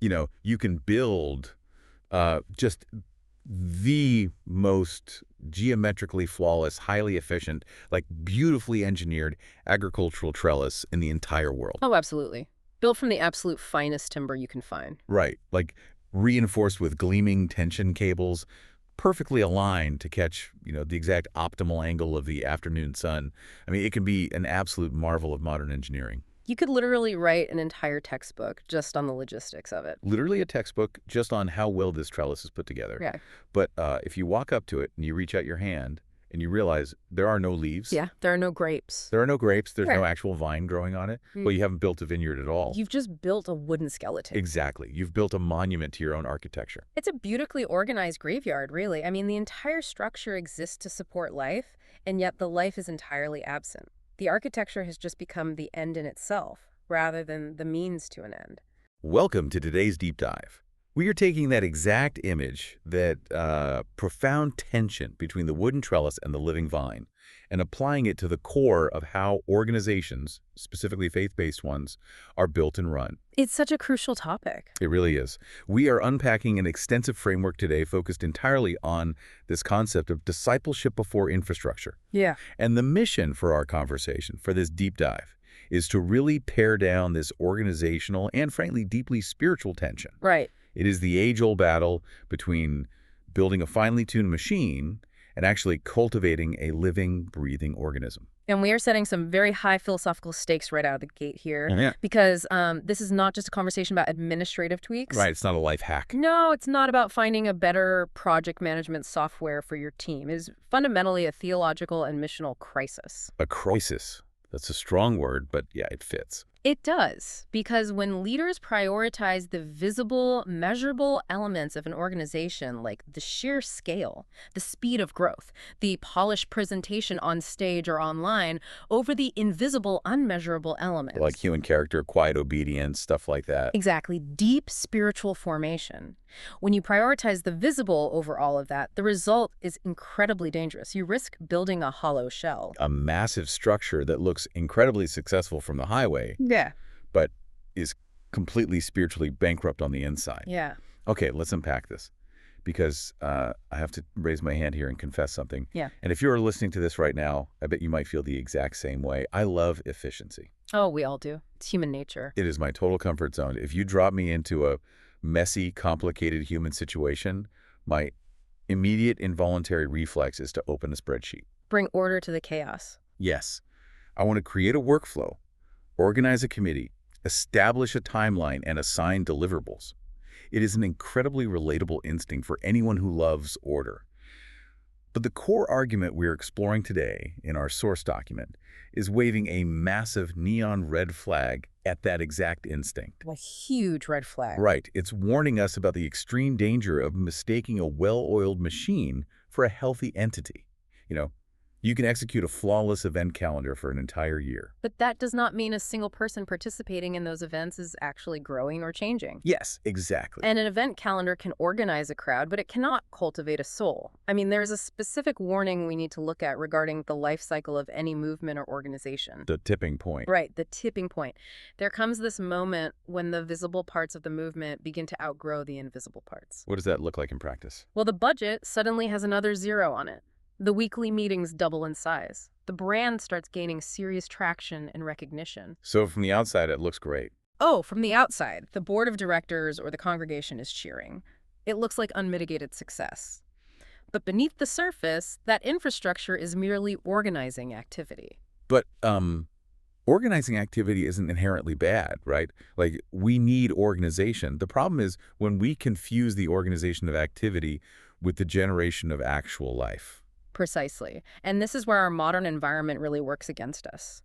You can build just the most geometrically flawless, highly efficient, like beautifully engineered agricultural trellis in the entire world. Oh, absolutely. Built from the absolute finest timber you can find. Right, like reinforced with gleaming tension cables, perfectly aligned to catch, the exact optimal angle of the afternoon sun. I mean, it can be an absolute marvel of modern engineering. You could literally write an entire textbook just on the logistics of it. Literally a textbook just on how well this trellis is put together. Yeah. But if you walk up to it and you reach out your hand and you realize there are no leaves. Yeah, there are no grapes. There are no grapes. There's Right. no actual vine growing on it. Mm. Well, you haven't built a vineyard at all. You've just built a wooden skeleton. Exactly. You've built a monument to your own architecture. It's a beautifully organized graveyard, really. I mean, the entire structure exists to support life, and yet the life is entirely absent. The architecture has just become the end in itself, rather than the means to an end. Welcome to today's deep dive. We are taking that exact image, that profound tension between the wooden trellis and the living vine, and applying it to the core of how organizations, specifically faith-based ones, are built and run. It's such a crucial topic. It really is. We are unpacking an extensive framework today focused entirely on this concept of discipleship before infrastructure. Yeah. And the mission for our conversation, for this deep dive, is to really pare down this organizational and, frankly, deeply spiritual tension. Right. It is the age-old battle between building a finely tuned machine and actually cultivating a living, breathing organism. And we are setting some very high philosophical stakes right out of the gate here. Yeah. Because this is not just a conversation about administrative tweaks. Right, it's not a life hack. No, it's not about finding a better project management software for your team. It is fundamentally a theological and missional crisis. A crisis. That's a strong word, but yeah, it fits. It does, because when leaders prioritize the visible, measurable elements of an organization, like the sheer scale, the speed of growth, the polished presentation on stage or online, over the invisible, unmeasurable elements. Like human character, quiet obedience, stuff like that. Exactly. Deep spiritual formation. When you prioritize the visible over all of that, the result is incredibly dangerous. You risk building a hollow shell. A massive structure that looks incredibly successful from the highway, Yeah. but is completely spiritually bankrupt on the inside. Yeah. Okay, let's unpack this, because I have to raise my hand here and confess something. Yeah. And if you're listening to this right now, I bet you might feel the exact same way. I love efficiency. Oh, we all do. It's human nature. It is my total comfort zone. If you drop me into a messy, complicated human situation, my immediate involuntary reflex is to open a spreadsheet. Bring order to the chaos. Yes, I want to create a workflow, organize a committee, establish a timeline, and assign deliverables. It is an incredibly relatable instinct for anyone who loves order. But the core argument we're exploring today in our source document is waving a massive neon red flag at that exact instinct. A huge red flag. Right. It's warning us about the extreme danger of mistaking a well-oiled machine for a healthy entity. You can execute a flawless event calendar for an entire year. But that does not mean a single person participating in those events is actually growing or changing. Yes, exactly. And an event calendar can organize a crowd, but it cannot cultivate a soul. I mean, there's a specific warning we need to look at regarding the life cycle of any movement or organization. The tipping point. Right, the tipping point. There comes this moment when the visible parts of the movement begin to outgrow the invisible parts. What does that look like in practice? Well, the budget suddenly has another zero on it. The weekly meetings double in size. The brand starts gaining serious traction and recognition. So from the outside, it looks great. Oh, from the outside, the board of directors or the congregation is cheering. It looks like unmitigated success. But beneath the surface, that infrastructure is merely organizing activity. But organizing activity isn't inherently bad, right? Like, we need organization. The problem is when we confuse the organization of activity with the generation of actual life. Precisely. And this is where our modern environment really works against us.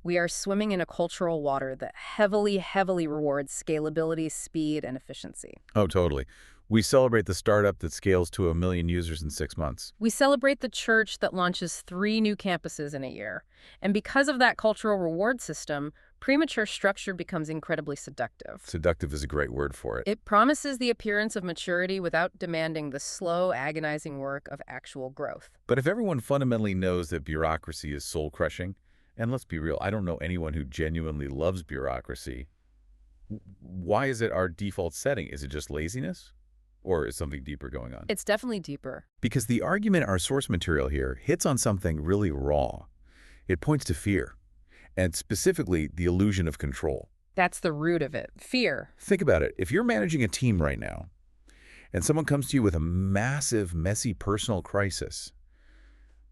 We are swimming in a cultural water that heavily, heavily rewards scalability, speed, and efficiency. Oh, totally. We celebrate the startup that scales to 1 million users in 6 months. We celebrate the church that launches 3 new campuses in a year. And because of that cultural reward system, premature structure becomes incredibly seductive. Seductive is a great word for it. It promises the appearance of maturity without demanding the slow, agonizing work of actual growth. But if everyone fundamentally knows that bureaucracy is soul-crushing, and let's be real, I don't know anyone who genuinely loves bureaucracy, Why is it our default setting? Is it just laziness? Or is something deeper going on? It's definitely deeper. Because the argument our source material here hits on something really raw. It points to fear, and specifically the illusion of control. That's the root of it. Fear. Think about it. If you're managing a team right now, and someone comes to you with a massive, messy personal crisis,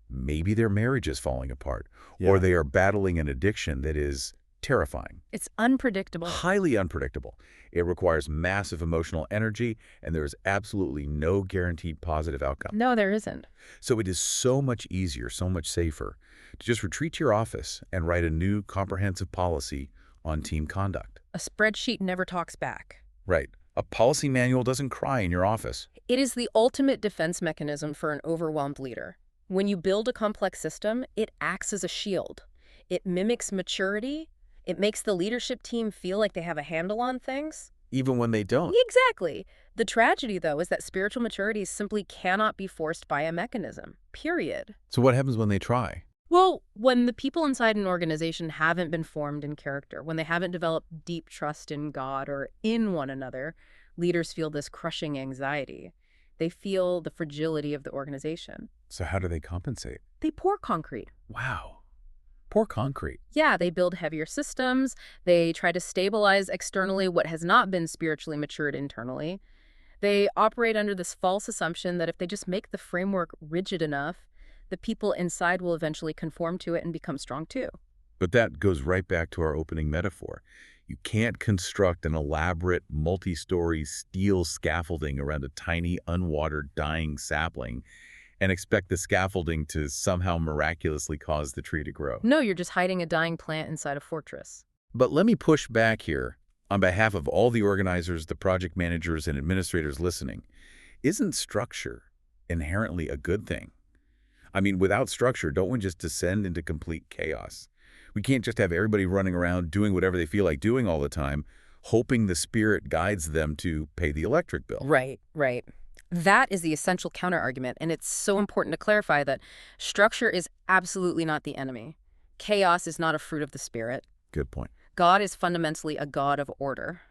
maybe their marriage is falling apart, or they are battling an addiction that is terrifying. It's unpredictable. Highly unpredictable. It requires massive emotional energy, and there is absolutely no guaranteed positive outcome. No, there isn't. So it is so much easier, so much safer to just retreat to your office and write a new comprehensive policy on team conduct. A spreadsheet never talks back. Right. A policy manual doesn't cry in your office. It is the ultimate defense mechanism for an overwhelmed leader. When you build a complex system, it acts as a shield. It mimics maturity. It makes the leadership team feel like they have a handle on things. Even when they don't. Exactly. The tragedy, though, is that spiritual maturity simply cannot be forced by a mechanism. Period. So what happens when they try? Well, when the people inside an organization haven't been formed in character, when they haven't developed deep trust in God or in one another, leaders feel this crushing anxiety. They feel the fragility of the organization. So how do they compensate? They pour concrete. Wow. Pour concrete. Yeah, they build heavier systems. They try to stabilize externally what has not been spiritually matured internally. They operate under this false assumption that if they just make the framework rigid enough, the people inside will eventually conform to it and become strong too. But that goes right back to our opening metaphor. You can't construct an elaborate, multi-story steel scaffolding around a tiny, unwatered, dying sapling and expect the scaffolding to somehow miraculously cause the tree to grow. No, you're just hiding a dying plant inside a fortress. But let me push back here on behalf of all the organizers, the project managers, and administrators listening. Isn't structure inherently a good thing? I mean, without structure, don't we just descend into complete chaos? We can't just have everybody running around doing whatever they feel like doing all the time, hoping the Spirit guides them to pay the electric bill. Right, right. That is the essential counterargument, and it's so important to clarify that structure is absolutely not the enemy. Chaos is not a fruit of the Spirit. Good point. God is fundamentally a God of order.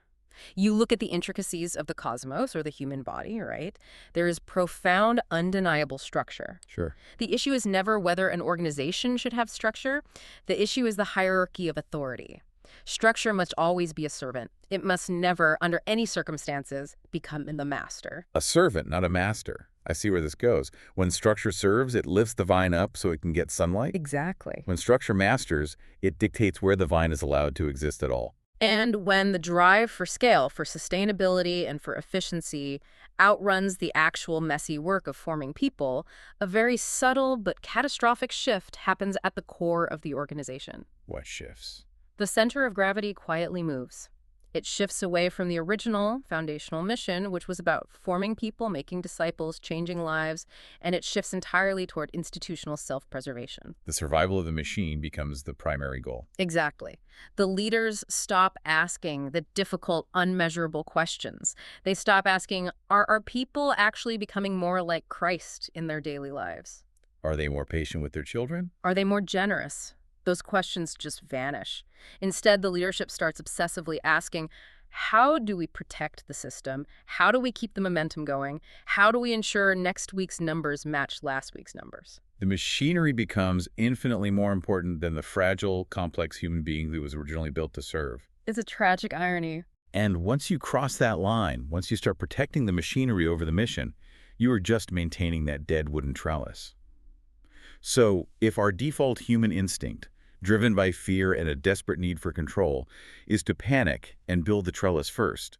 You look at the intricacies of the cosmos or the human body, right? There is profound, undeniable structure. Sure. The issue is never whether an organization should have structure. The issue is the hierarchy of authority. Structure must always be a servant. It must never, under any circumstances, become the master. A servant, not a master. I see where this goes. When structure serves, it lifts the vine up so it can get sunlight. Exactly. When structure masters, it dictates where the vine is allowed to exist at all. And when the drive for scale, for sustainability, and for efficiency outruns the actual messy work of forming people, a very subtle but catastrophic shift happens at the core of the organization. What shifts? The center of gravity quietly moves. It shifts away from the original foundational mission, which was about forming people, making disciples, changing lives, and it shifts entirely toward institutional self-preservation. The survival of the machine becomes the primary goal. Exactly. The leaders stop asking the difficult, unmeasurable questions. They stop asking, are our people actually becoming more like Christ in their daily lives? Are they more patient with their children? Are they more generous? Those questions just vanish. Instead, the leadership starts obsessively asking, how do we protect the system? How do we keep the momentum going? How do we ensure next week's numbers match last week's numbers? The machinery becomes infinitely more important than the fragile, complex human being that was originally built to serve. It's a tragic irony. And once you cross that line, once you start protecting the machinery over the mission, you are just maintaining that dead wooden trellis. So, if our default human instinct, driven by fear and a desperate need for control, is to panic and build the trellis first,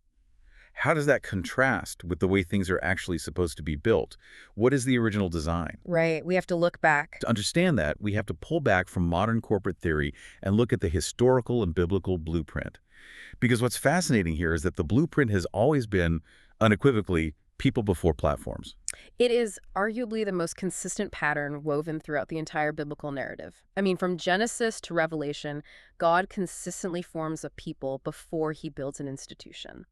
how does that contrast with the way things are actually supposed to be built? What is the original design? Right. We have to look back. To understand that, we have to pull back from modern corporate theory and look at the historical and biblical blueprint. Because what's fascinating here is that the blueprint has always been, unequivocally, people before platforms. It is arguably the most consistent pattern woven throughout the entire biblical narrative. I mean, from Genesis to Revelation, God consistently forms a people before he builds an institution.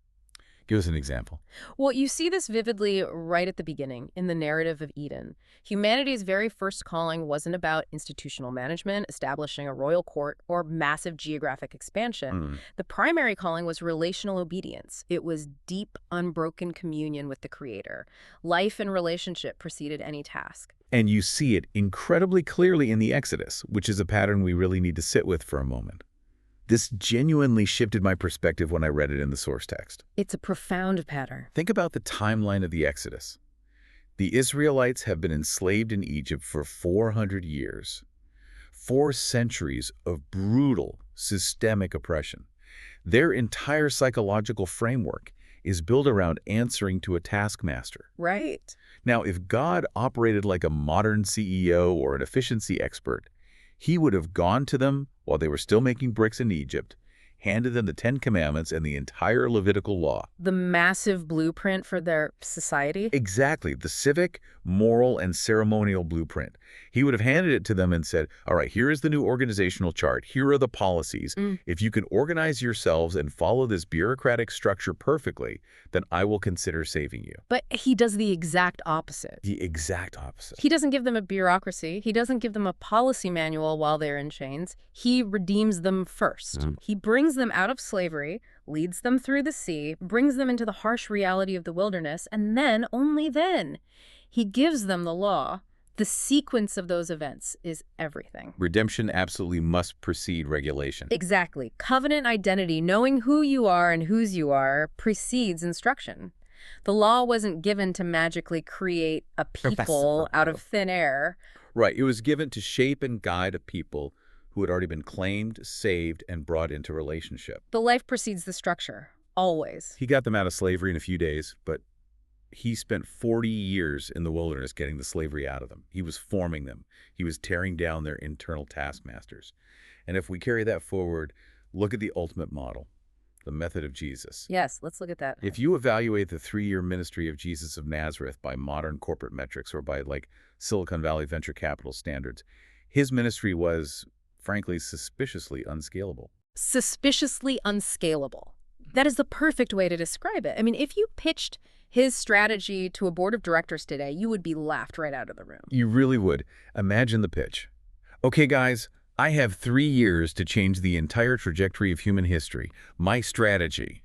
Give us an example. Well, you see this vividly right at the beginning in the narrative of Eden. Humanity's very first calling wasn't about institutional management, establishing a royal court, or massive geographic expansion. Hmm. The primary calling was relational obedience. It was deep, unbroken communion with the Creator. Life and relationship preceded any task. And you see it incredibly clearly in the Exodus, which is a pattern we really need to sit with for a moment. This genuinely shifted my perspective when I read it in the source text. It's a profound pattern. Think about the timeline of the Exodus. The Israelites have been enslaved in Egypt for 400 years. 4 centuries of brutal, systemic oppression. Their entire psychological framework is built around answering to a taskmaster. Right. Now, if God operated like a modern CEO or an efficiency expert, he would have gone to them while they were still making bricks in Egypt, handed them the 10 Commandments and the entire Levitical law. The massive blueprint for their society? Exactly, the civic, moral, and ceremonial blueprint. He would have handed it to them and said, all right, here is the new organizational chart. Here are the policies. If you can organize yourselves and follow this bureaucratic structure perfectly, then I will consider saving you. But he does the exact opposite. The exact opposite. He doesn't give them a bureaucracy. He doesn't give them a policy manual while they're in chains. He redeems them first. He brings them out of slavery, leads them through the sea, brings them into the harsh reality of the wilderness, and then, only then, he gives them the law. The sequence of those events is everything. Redemption absolutely must precede regulation. Exactly. Covenant identity, knowing who you are and whose you are, precedes instruction. The law wasn't given to magically create a people out of thin air. Right. It was given to shape and guide a people who had already been claimed, saved, and brought into relationship. The life precedes the structure, always. He got them out of slavery in a few days, but he spent 40 years in the wilderness getting the slavery out of them. He was forming them. He was tearing down their internal taskmasters. And if we carry that forward, look at the ultimate model, the method of Jesus. Yes, let's look at that. If you evaluate the 3-year ministry of Jesus of Nazareth by modern corporate metrics or by like Silicon Valley venture capital standards, his ministry was, frankly, suspiciously unscalable. Suspiciously unscalable. That is the perfect way to describe it. I mean, if you pitched his strategy to a board of directors today, you would be laughed right out of the room. You really would. Imagine the pitch. Okay, guys, I have 3 years to change the entire trajectory of human history. My strategy.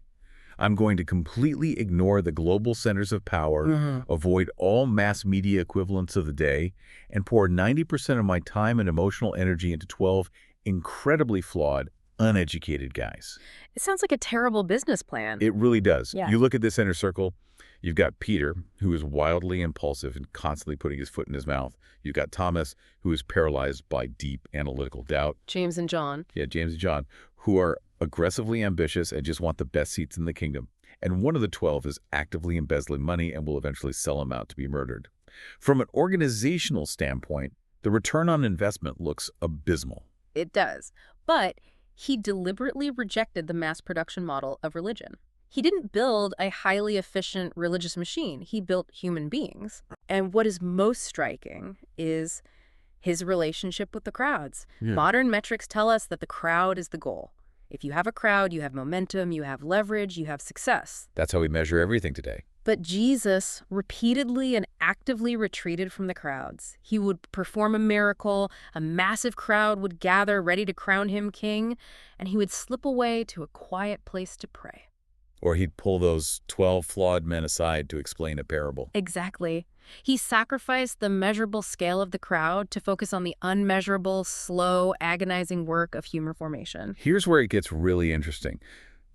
I'm going to completely ignore the global centers of power, avoid all mass media equivalents of the day, and pour 90% of my time and emotional energy into 12 incredibly flawed, uneducated guys. It sounds like a terrible business plan. It really does. Yeah. You look at this inner circle, you've got Peter, who is wildly impulsive and constantly putting his foot in his mouth. You've got Thomas, who is paralyzed by deep analytical doubt. James and John. Yeah, James and John, who are aggressively ambitious and just want the best seats in the kingdom. And one of the 12 is actively embezzling money and will eventually sell him out to be murdered. From an organizational standpoint, the return on investment looks abysmal. It does. But he deliberately rejected the mass production model of religion. He didn't build a highly efficient religious machine. He built human beings. And what is most striking is his relationship with the crowds. Yeah. Modern metrics tell us that the crowd is the goal. If you have a crowd, you have momentum, you have leverage, you have success. That's how we measure everything today. But Jesus repeatedly and actively retreated from the crowds. He would perform a miracle, a massive crowd would gather ready to crown him king, and he would slip away to a quiet place to pray. Or he'd pull those 12 flawed men aside to explain a parable. Exactly. He sacrificed the measurable scale of the crowd to focus on the unmeasurable, slow, agonizing work of human formation. Here's where it gets really interesting.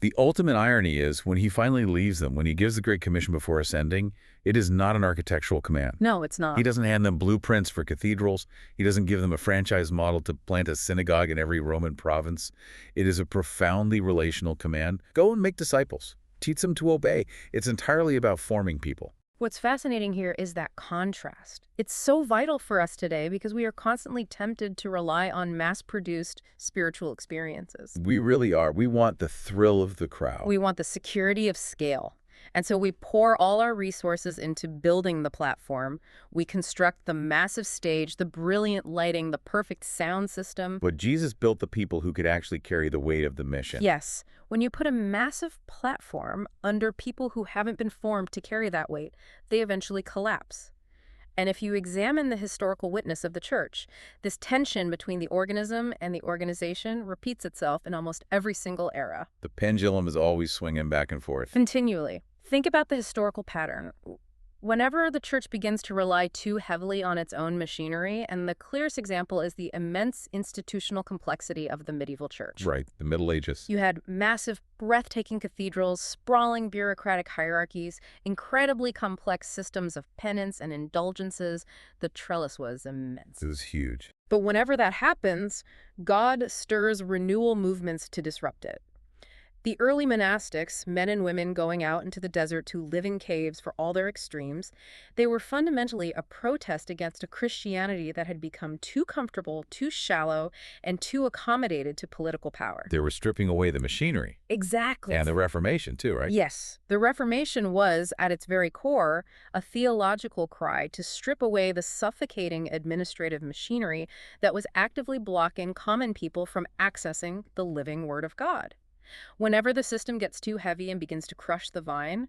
The ultimate irony is when he finally leaves them, when he gives the Great Commission before ascending, it is not an architectural command. No, it's not. He doesn't hand them blueprints for cathedrals. He doesn't give them a franchise model to plant a synagogue in every Roman province. It is a profoundly relational command. Go and make disciples. Teach them to obey. It's entirely about forming people. What's fascinating here is that contrast. It's so vital for us today because we are constantly tempted to rely on mass-produced spiritual experiences. We really are. We want the thrill of the crowd. We want the security of scale. And so we pour all our resources into building the platform. We construct the massive stage, the brilliant lighting, the perfect sound system. But Jesus built the people who could actually carry the weight of the mission. Yes, when you put a massive platform under people who haven't been formed to carry that weight, they eventually collapse. And if you examine the historical witness of the church, this tension between the organism and the organization repeats itself in almost every single era. The pendulum is always swinging back and forth. Continually. Think about the historical pattern. Whenever the church begins to rely too heavily on its own machinery, and the clearest example is the immense institutional complexity of the medieval church. Right, the Middle Ages. You had massive, breathtaking cathedrals, sprawling bureaucratic hierarchies, incredibly complex systems of penance and indulgences. The trellis was immense. It was huge. But whenever that happens, God stirs renewal movements to disrupt it. The early monastics, men and women going out into the desert to live in caves for all their extremes, they were fundamentally a protest against a Christianity that had become too comfortable, too shallow, and too accommodated to political power. They were stripping away the machinery. Exactly. And the Reformation, too, right? Yes. The Reformation was, at its very core, a theological cry to strip away the suffocating administrative machinery that was actively blocking common people from accessing the living Word of God. Whenever the system gets too heavy and begins to crush the vine,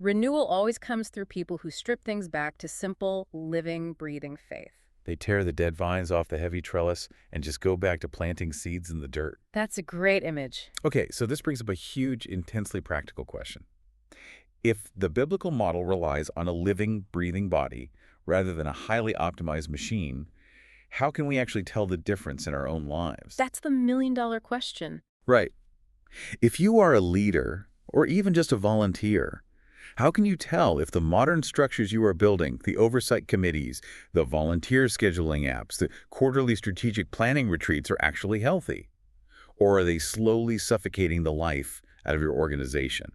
renewal always comes through people who strip things back to simple, living, breathing faith. They tear the dead vines off the heavy trellis and just go back to planting seeds in the dirt. That's a great image. Okay, so this brings up a huge, intensely practical question. If the biblical model relies on a living, breathing body rather than a highly optimized machine, how can we actually tell the difference in our own lives? That's the million-dollar question. Right. If you are a leader, or even just a volunteer, how can you tell if the modern structures you are building, the oversight committees, the volunteer scheduling apps, the quarterly strategic planning retreats are actually healthy? Or are they slowly suffocating the life out of your organization?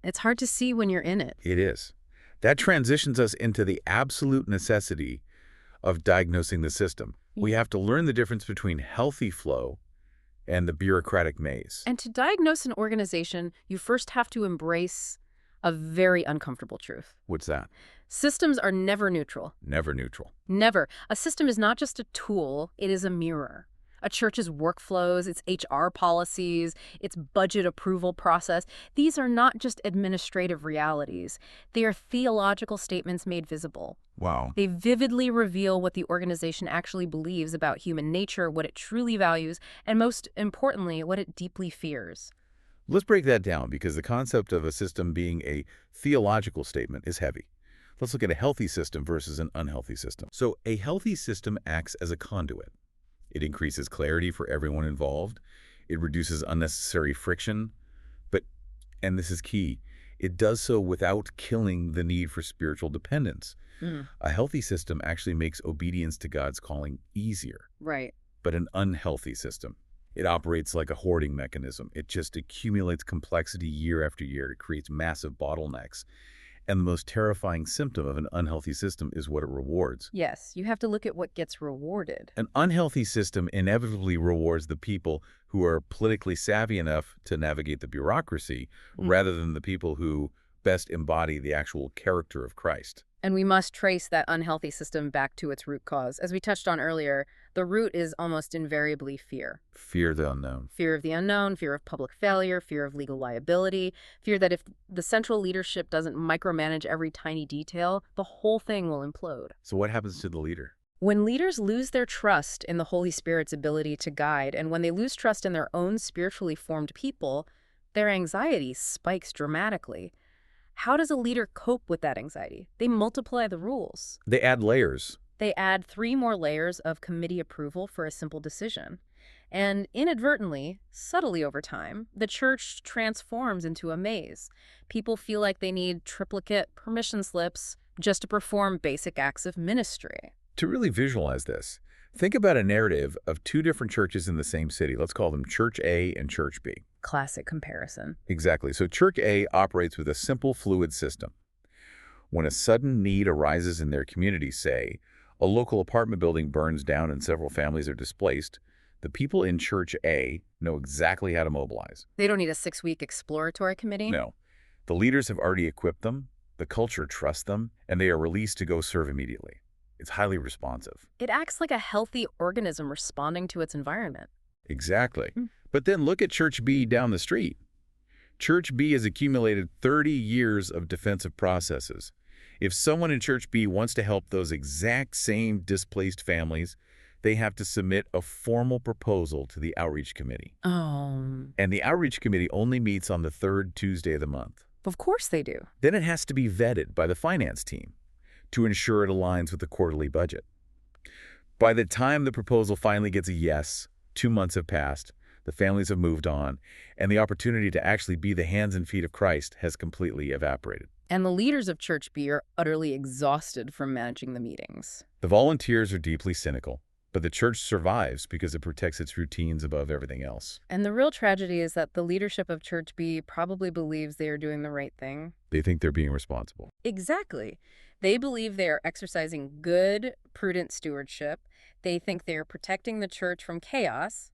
It's hard to see when you're in it. It is. That transitions us into the absolute necessity of diagnosing the system. We have to learn the difference between healthy flow and the bureaucratic maze. And to diagnose an organization, you first have to embrace a very uncomfortable truth. What's that? Systems are never neutral. Never neutral. Never. A system is not just a tool, it is a mirror. A church's workflows, its HR policies, its budget approval process, these are not just administrative realities. They are theological statements made visible. Wow. They vividly reveal what the organization actually believes about human nature, what it truly values, and most importantly, what it deeply fears. Let's break that down, because the concept of a system being a theological statement is heavy. Let's look at a healthy system versus an unhealthy system. So a healthy system acts as a conduit. It increases clarity for everyone involved. It reduces unnecessary friction. But, and this is key, it does so without killing the need for spiritual dependence. A healthy system actually makes obedience to God's calling easier. Right. But an unhealthy system, it operates like a hoarding mechanism. It just accumulates complexity year after year. It creates massive bottlenecks. And the most terrifying symptom of an unhealthy system is what it rewards. Yes, you have to look at what gets rewarded. An unhealthy system inevitably rewards the people who are politically savvy enough to navigate the bureaucracy, rather than the people who best embody the actual character of Christ. And we must trace that unhealthy system back to its root cause. As we touched on earlier, the root is almost invariably fear. Fear the unknown. Fear of the unknown, fear of public failure, fear of legal liability, fear that if the central leadership doesn't micromanage every tiny detail, the whole thing will implode. So what happens to the leader? When leaders lose their trust in the Holy Spirit's ability to guide, and when they lose trust in their own spiritually formed people, their anxiety spikes dramatically. How does a leader cope with that anxiety? They multiply the rules. They add layers. They add 3 more layers of committee approval for a simple decision. And inadvertently, subtly over time, the church transforms into a maze. People feel like they need triplicate permission slips just to perform basic acts of ministry. To really visualize this, think about a narrative of 2 different churches in the same city. Let's call them Church A and Church B. Classic comparison. Exactly. So Church A operates with a simple, fluid system. When a sudden need arises in their community, say, a local apartment building burns down and several families are displaced, the people in Church A know exactly how to mobilize. They don't need a 6-week exploratory committee? No. The leaders have already equipped them, the culture trusts them, and they are released to go serve immediately. It's highly responsive. It acts like a healthy organism responding to its environment. Exactly. But then look at Church B down the street. Church B has accumulated 30 years of defensive processes. If someone in Church B wants to help those exact same displaced families, they have to submit a formal proposal to the Outreach Committee. Oh, And the Outreach Committee only meets on the third Tuesday of the month. of course they do. Then it has to be vetted by the finance team to ensure it aligns with the quarterly budget. By the time the proposal finally gets a yes, 2 months have passed, the families have moved on, and the opportunity to actually be the hands and feet of Christ has completely evaporated. And the leaders of Church B are utterly exhausted from managing the meetings. The volunteers are deeply cynical, but the church survives because it protects its routines above everything else. And the real tragedy is that the leadership of Church B probably believes they are doing the right thing. They think they're being responsible. Exactly. They believe they are exercising good, prudent stewardship. They think they are protecting the church from chaos.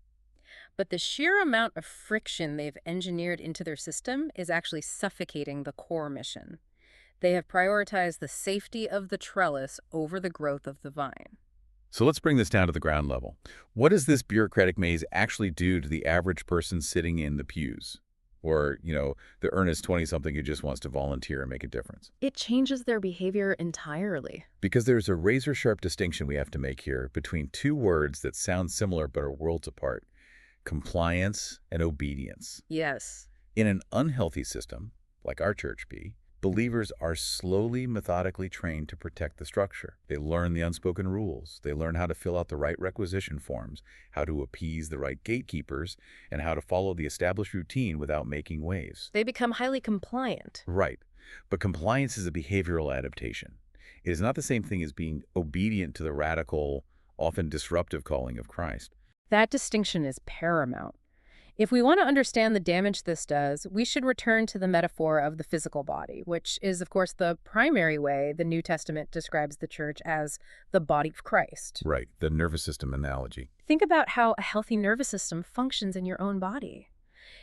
But the sheer amount of friction they've engineered into their system is actually suffocating the core mission. They have prioritized the safety of the trellis over the growth of the vine. So let's bring this down to the ground level. What does this bureaucratic maze actually do to the average person sitting in the pews? Or, the earnest 20-something who just wants to volunteer and make a difference? It changes their behavior entirely. Because there's a razor-sharp distinction we have to make here between two words that sound similar but are worlds apart: compliance and obedience. Yes. In an unhealthy system, like our Church B, believers are slowly, methodically trained to protect the structure. They learn the unspoken rules. They learn how to fill out the right requisition forms, how to appease the right gatekeepers, and how to follow the established routine without making waves. They become highly compliant. Right. But compliance is a behavioral adaptation. It is not the same thing as being obedient to the radical, often disruptive calling of Christ. That distinction is paramount. If we want to understand the damage this does, we should return to the metaphor of the physical body, which is, of course, the primary way the New Testament describes the church as the body of Christ. Right, the nervous system analogy. Think about how a healthy nervous system functions in your own body.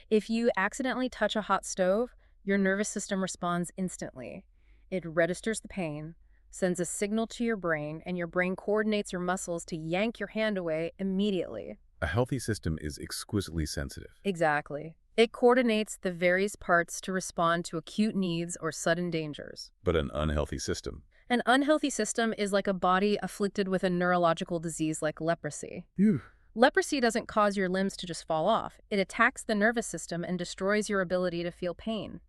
If you accidentally touch a hot stove, your nervous system responds instantly. It registers the pain, sends a signal to your brain, and your brain coordinates your muscles to yank your hand away immediately. A healthy system is exquisitely sensitive. Exactly. It coordinates the various parts to respond to acute needs or sudden dangers. But an unhealthy system. An unhealthy system is like a body afflicted with a neurological disease like leprosy. Phew. Leprosy doesn't cause your limbs to just fall off. It attacks the nervous system and destroys your ability to feel pain.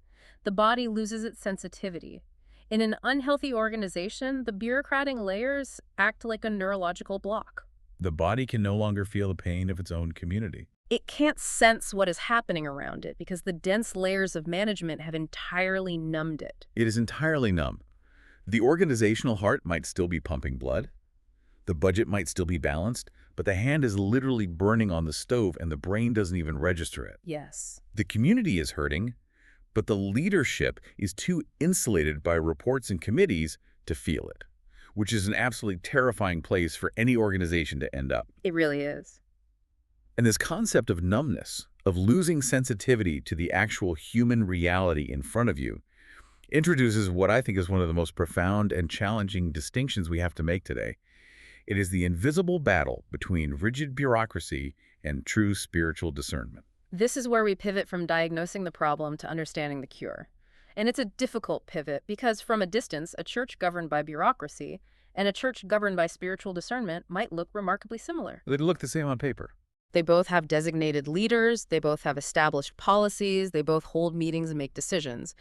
The body loses its sensitivity. In an unhealthy organization, the bureaucratic layers act like a neurological block. The body can no longer feel the pain of its own community. It can't sense what is happening around it because the dense layers of management have entirely numbed it. It is entirely numb. The organizational heart might still be pumping blood. The budget might still be balanced, but the hand is literally burning on the stove and the brain doesn't even register it. Yes. The community is hurting, but the leadership is too insulated by reports and committees to feel it, which is an absolutely terrifying place for any organization to end up. It really is. And this concept of numbness, of losing sensitivity to the actual human reality in front of you, introduces what I think is one of the most profound and challenging distinctions we have to make today. It is the invisible battle between rigid bureaucracy and true spiritual discernment. This is where we pivot from diagnosing the problem to understanding the cure. And it's a difficult pivot because from a distance, a church governed by bureaucracy and a church governed by spiritual discernment might look remarkably similar. They look the same on paper. They both have designated leaders, they both have established policies, they both hold meetings and make decisions.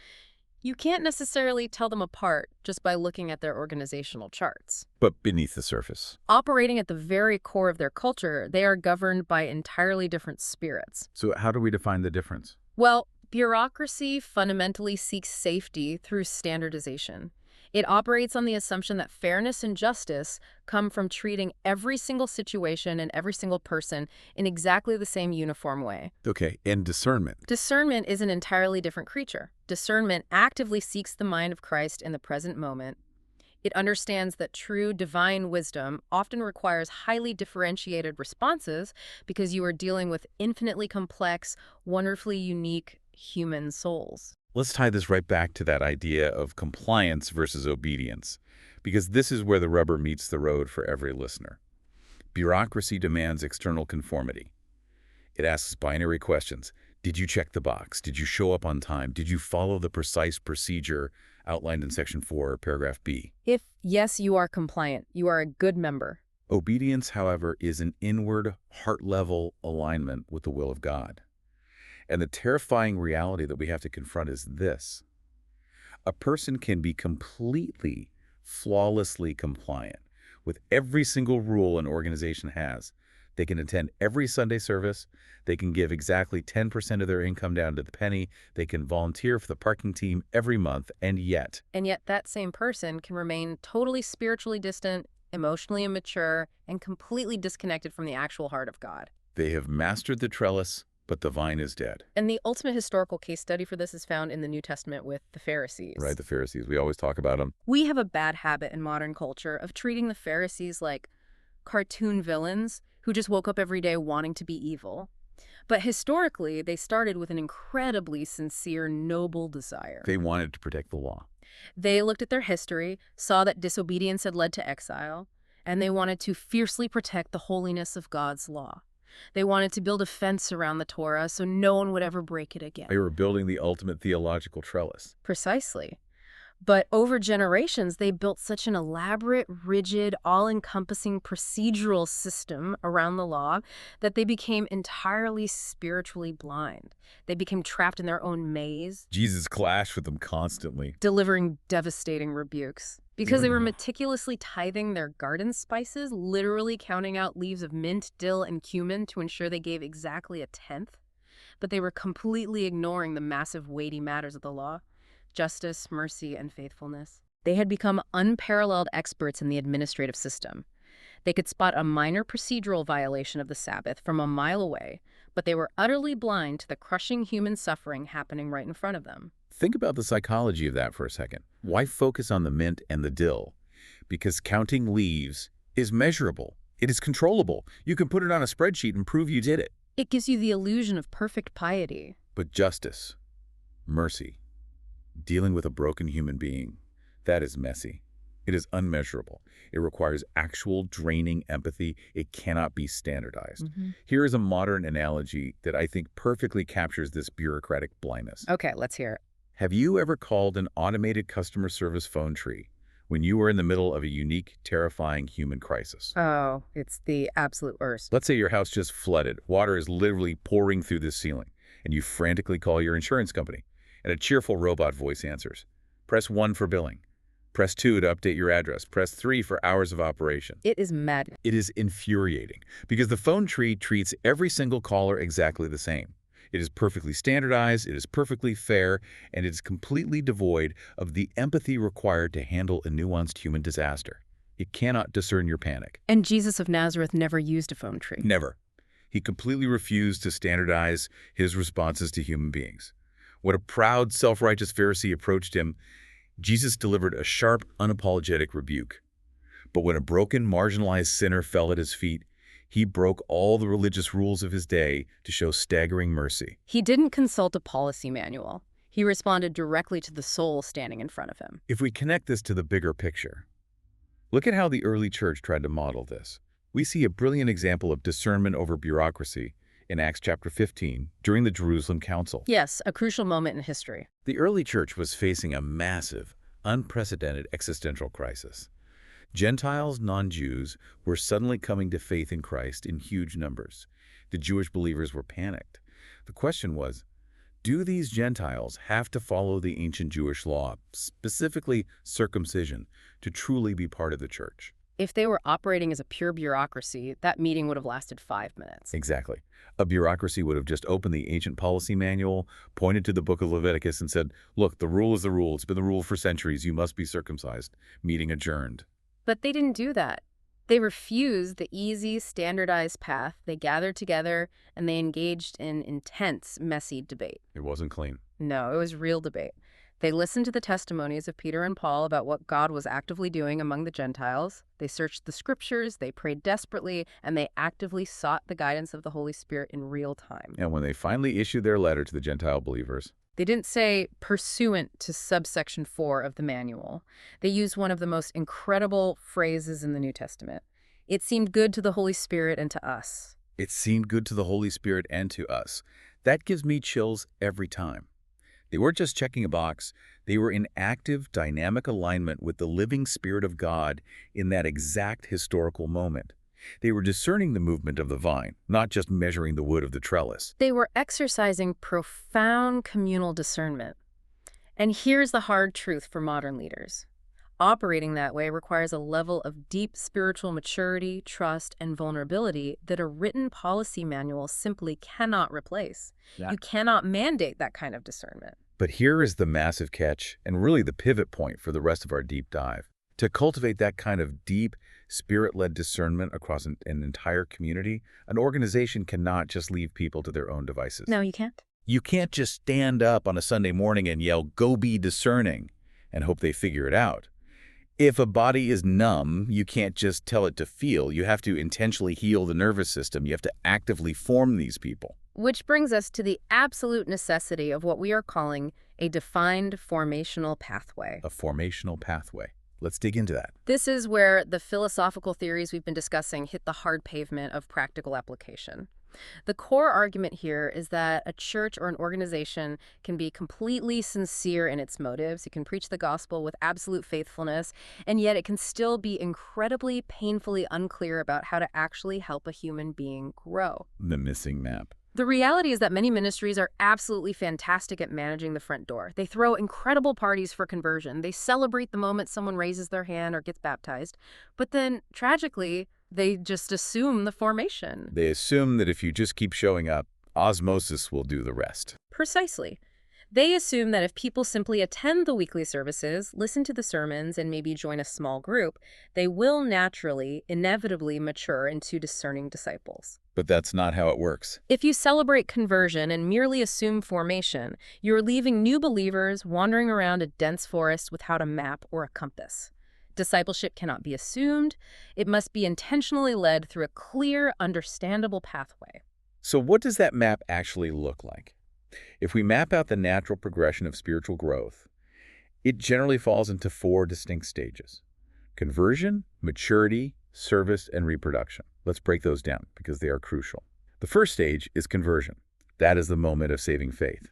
You can't necessarily tell them apart just by looking at their organizational charts. But beneath the surface. Operating at the very core of their culture, they are governed by entirely different spirits. So how do we define the difference? Well, bureaucracy fundamentally seeks safety through standardization. It operates on the assumption that fairness and justice come from treating every single situation and every single person in exactly the same uniform way. Okay, and discernment. Discernment is an entirely different creature. Discernment actively seeks the mind of Christ in the present moment. It understands that true divine wisdom often requires highly differentiated responses because you are dealing with infinitely complex, wonderfully unique human souls. Let's tie this right back to that idea of compliance versus obedience, because this is where the rubber meets the road for every listener. Bureaucracy demands external conformity. It asks binary questions. Did you check the box? Did you show up on time? Did you follow the precise procedure outlined in Section 4, paragraph B? If, yes, you are compliant, you are a good member. Obedience, however, is an inward, heart-level alignment with the will of God. And the terrifying reality that we have to confront is this. A person can be completely, flawlessly compliant with every single rule an organization has. They can attend every Sunday service. They can give exactly 10% of their income down to the penny. They can volunteer for the parking team every month, and yet that same person can remain totally spiritually distant, emotionally immature, and completely disconnected from the actual heart of God. they have mastered the trellis, but the vine is dead. And the ultimate historical case study for this is found in the New Testament with the Pharisees. Right, the Pharisees. We always talk about them. We have a bad habit in modern culture of treating the Pharisees like cartoon villains who just woke up every day wanting to be evil. But historically, they started with an incredibly sincere, noble desire. They wanted to protect the law. They looked at their history, saw that disobedience had led to exile, and they wanted to fiercely protect the holiness of God's law. They wanted to build a fence around the Torah so no one would ever break it again. They were building the ultimate theological trellis. Precisely. But over generations, they built such an elaborate, rigid, all-encompassing procedural system around the law that they became entirely spiritually blind. They became trapped in their own maze, Jesus clashed with them constantly. delivering devastating rebukes. Because they were meticulously tithing their garden spices, literally counting out leaves of mint, dill, and cumin to ensure they gave exactly a tenth. But they were completely ignoring the massive, weighty matters of the law: justice, mercy, and faithfulness. They had become unparalleled experts in the administrative system. They could spot a minor procedural violation of the Sabbath from a mile away, but they were utterly blind to the crushing human suffering happening right in front of them. Think about the psychology of that for a second. Why focus on the mint and the dill? Because counting leaves is measurable. It is controllable. You can put it on a spreadsheet and prove you did it. It gives you the illusion of perfect piety. But justice, mercy, dealing with a broken human being, that is messy. It is unmeasurable. It requires actual draining empathy. It cannot be standardized. Here is a modern analogy that I think perfectly captures this bureaucratic blindness. Okay, let's hear it. Have you ever called an automated customer service phone tree when you were in the middle of a unique, terrifying human crisis? Oh, it's the absolute worst. Let's say your house just flooded. Water is literally pouring through the ceiling, and you frantically call your insurance company, and a cheerful robot voice answers. Press 1 for billing. Press 2 to update your address. Press 3 for hours of operation. It is madness. It is infuriating because the phone tree treats every single caller exactly the same. It is perfectly standardized, it is perfectly fair, and it is completely devoid of the empathy required to handle a nuanced human disaster. It cannot discern your panic. And Jesus of Nazareth never used a phone tree. Never. He completely refused to standardize his responses to human beings. When a proud, self-righteous Pharisee approached him, Jesus delivered a sharp, unapologetic rebuke. But when a broken, marginalized sinner fell at his feet, he broke all the religious rules of his day to show staggering mercy. He didn't consult a policy manual. He responded directly to the soul standing in front of him. If we connect this to the bigger picture, look at how the early church tried to model this. We see a brilliant example of discernment over bureaucracy in Acts chapter 15 during the Jerusalem Council. Yes, a crucial moment in history. The early church was facing a massive, unprecedented existential crisis. Gentiles, non-Jews, were suddenly coming to faith in Christ in huge numbers. The Jewish believers were panicked. The question was, do these Gentiles have to follow the ancient Jewish law, specifically circumcision, to truly be part of the church? If they were operating as a pure bureaucracy, that meeting would have lasted 5 minutes. Exactly. A bureaucracy would have just opened the ancient policy manual, pointed to the book of Leviticus, and said, look, the rule is the rule. It's been the rule for centuries. You must be circumcised. Meeting adjourned. But they didn't do that. They refused the easy, standardized path. They gathered together and they engaged in intense, messy debate. It wasn't clean. No, it was real debate. They listened to the testimonies of Peter and Paul about what God was actively doing among the Gentiles. They searched the scriptures, they prayed desperately, and they actively sought the guidance of the Holy Spirit in real time. And when they finally issued their letter to the Gentile believers, They didn't say pursuant to subsection 4 of the manual. They used one of the most incredible phrases in the New Testament. It seemed good to the Holy Spirit and to us. It seemed good to the Holy Spirit and to us. That gives me chills every time. They weren't just checking a box. They were in active, dynamic alignment with the living Spirit of God in that exact historical moment. They were discerning the movement of the vine, not just measuring the wood of the trellis. They were exercising profound communal discernment. And here's the hard truth for modern leaders. Operating that way requires a level of deep spiritual maturity, trust, and vulnerability that a written policy manual simply cannot replace. Yeah. You cannot mandate that kind of discernment. But here is the massive catch, and really the pivot point for the rest of our deep dive. To cultivate that kind of deep, Spirit-led discernment across an entire community, an organization cannot just leave people to their own devices. No, you can't. You can't just stand up on a Sunday morning and yell, "Go be discerning," and hope they figure it out. If a body is numb, you can't just tell it to feel. You have to intentionally heal the nervous system. You have to actively form these people. Which brings us to the absolute necessity of what we are calling a defined formational pathway. A formational pathway. Let's dig into that. This is where the philosophical theories we've been discussing hit the hard pavement of practical application. The core argument here is that a church or an organization can be completely sincere in its motives. It can preach the gospel with absolute faithfulness, and yet it can still be incredibly painfully unclear about how to actually help a human being grow. The missing map. The reality is that many ministries are absolutely fantastic at managing the front door. They throw incredible parties for conversion. They celebrate the moment someone raises their hand or gets baptized. But then, tragically, they just assume the formation. They assume that if you just keep showing up, osmosis will do the rest. Precisely. They assume that if people simply attend the weekly services, listen to the sermons, and maybe join a small group, they will naturally, inevitably mature into discerning disciples. But that's not how it works. If you celebrate conversion and merely assume formation, you're leaving new believers wandering around a dense forest without a map or a compass. Discipleship cannot be assumed. It must be intentionally led through a clear, understandable pathway. So what does that map actually look like? If we map out the natural progression of spiritual growth, it generally falls into 4 distinct stages: conversion, maturity, service, and reproduction. Let's break those down because they are crucial. The first stage is conversion. That is the moment of saving faith.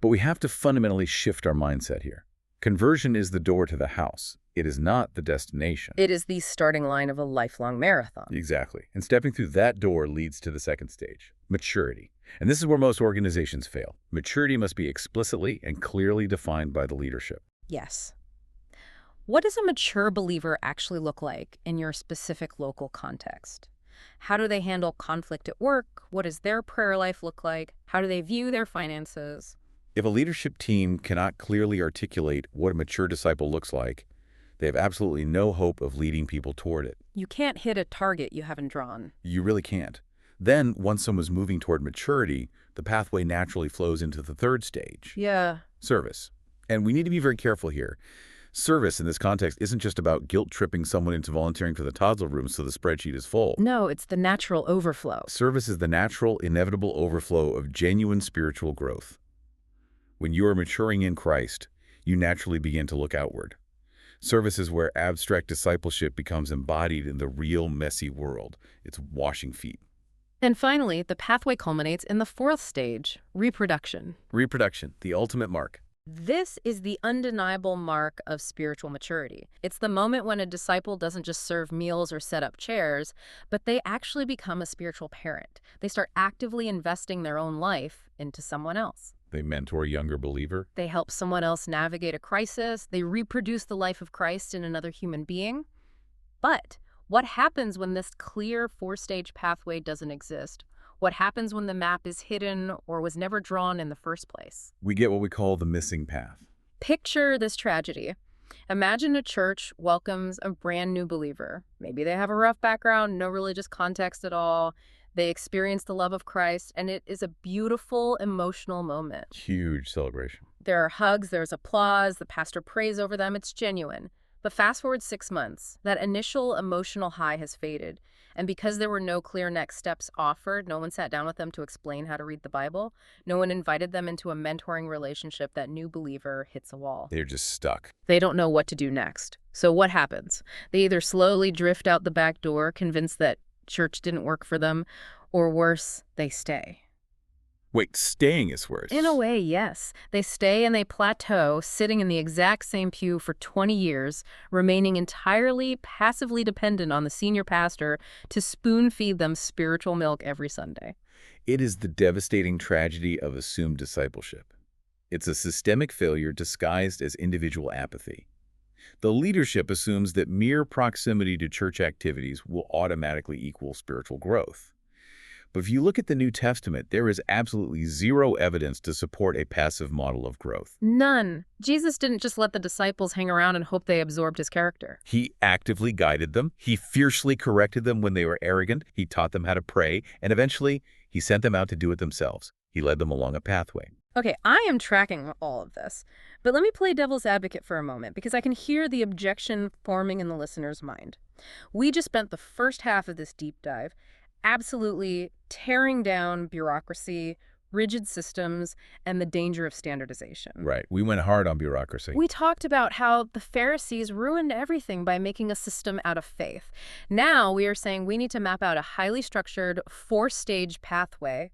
But we have to fundamentally shift our mindset here. Conversion is the door to the house. It is not the destination. It is the starting line of a lifelong marathon. Exactly. And stepping through that door leads to the second stage, maturity. And this is where most organizations fail. Maturity must be explicitly and clearly defined by the leadership. Yes. What does a mature believer actually look like in your specific local context? How do they handle conflict at work? What does their prayer life look like? How do they view their finances? If a leadership team cannot clearly articulate what a mature disciple looks like, they have absolutely no hope of leading people toward it. You can't hit a target you haven't drawn. You really can't. Then, once someone's moving toward maturity, the pathway naturally flows into the third stage. Yeah. Service. And we need to be very careful here. Service in this context isn't just about guilt-tripping someone into volunteering for the toddler room so the spreadsheet is full. No, it's the natural overflow. Service is the natural, inevitable overflow of genuine spiritual growth. When you are maturing in Christ, you naturally begin to look outward. Service is where abstract discipleship becomes embodied in the real, messy world. It's washing feet. And finally, the pathway culminates in the 4th stage, reproduction. Reproduction, the ultimate mark. This is the undeniable mark of spiritual maturity. It's the moment when a disciple doesn't just serve meals or set up chairs, but they actually become a spiritual parent. They start actively investing their own life into someone else. They mentor a younger believer. They help someone else navigate a crisis. They reproduce the life of Christ in another human being. But what happens when this clear 4-stage pathway doesn't exist? What happens when the map is hidden or was never drawn in the first place? We get what we call the missing path. Picture this tragedy. Imagine a church welcomes a brand new believer. Maybe they have a rough background, no religious context at all. They experience the love of Christ, and it is a beautiful, emotional moment. Huge celebration. There are hugs, there's applause, the pastor prays over them, it's genuine. But fast forward 6 months, that initial emotional high has faded. And because there were no clear next steps offered, no one sat down with them to explain how to read the Bible. No one invited them into a mentoring relationship. That new believer hits a wall. They're just stuck. They don't know what to do next. So what happens? They either slowly drift out the back door, convinced that church didn't work for them, or worse, they stay. Wait, staying is worse. In a way, yes. They stay and they plateau, sitting in the exact same pew for 20 years, remaining entirely passively dependent on the senior pastor to spoon-feed them spiritual milk every Sunday. It is the devastating tragedy of assumed discipleship. It's a systemic failure disguised as individual apathy. The leadership assumes that mere proximity to church activities will automatically equal spiritual growth. But if you look at the New Testament, there is absolutely zero evidence to support a passive model of growth. None. Jesus didn't just let the disciples hang around and hope they absorbed his character. He actively guided them. He fiercely corrected them when they were arrogant. He taught them how to pray. And eventually, he sent them out to do it themselves. He led them along a pathway. Okay, I am tracking all of this, but let me play devil's advocate for a moment because I can hear the objection forming in the listener's mind. We just spent the first half of this deep dive absolutely tearing down bureaucracy, rigid systems, and the danger of standardization. Right. We went hard on bureaucracy. We talked about how the Pharisees ruined everything by making a system out of faith. Now we are saying we need to map out a highly structured, four-stage pathway.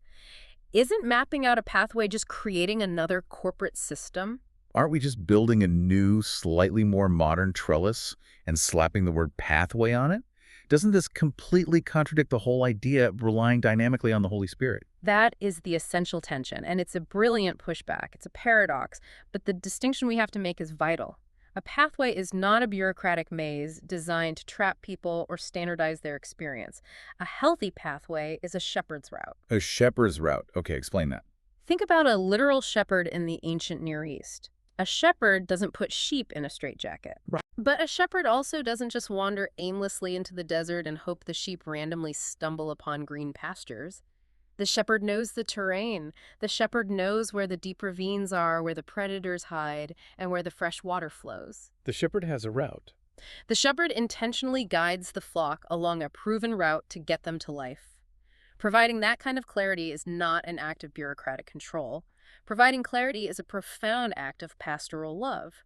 Isn't mapping out a pathway just creating another corporate system? Aren't we just building a new, slightly more modern trellis and slapping the word pathway on it? Doesn't this completely contradict the whole idea of relying dynamically on the Holy Spirit? That is the essential tension, and it's a brilliant pushback. It's a paradox, but the distinction we have to make is vital. A pathway is not a bureaucratic maze designed to trap people or standardize their experience. A healthy pathway is a shepherd's route. A shepherd's route. Okay, explain that. Think about a literal shepherd in the ancient Near East. A shepherd doesn't put sheep in a straitjacket. Right. But a shepherd also doesn't just wander aimlessly into the desert and hope the sheep randomly stumble upon green pastures. The shepherd knows the terrain. The shepherd knows where the deep ravines are, where the predators hide, and where the fresh water flows. The shepherd has a route. The shepherd intentionally guides the flock along a proven route to get them to life. Providing that kind of clarity is not an act of bureaucratic control. Providing clarity is a profound act of pastoral love.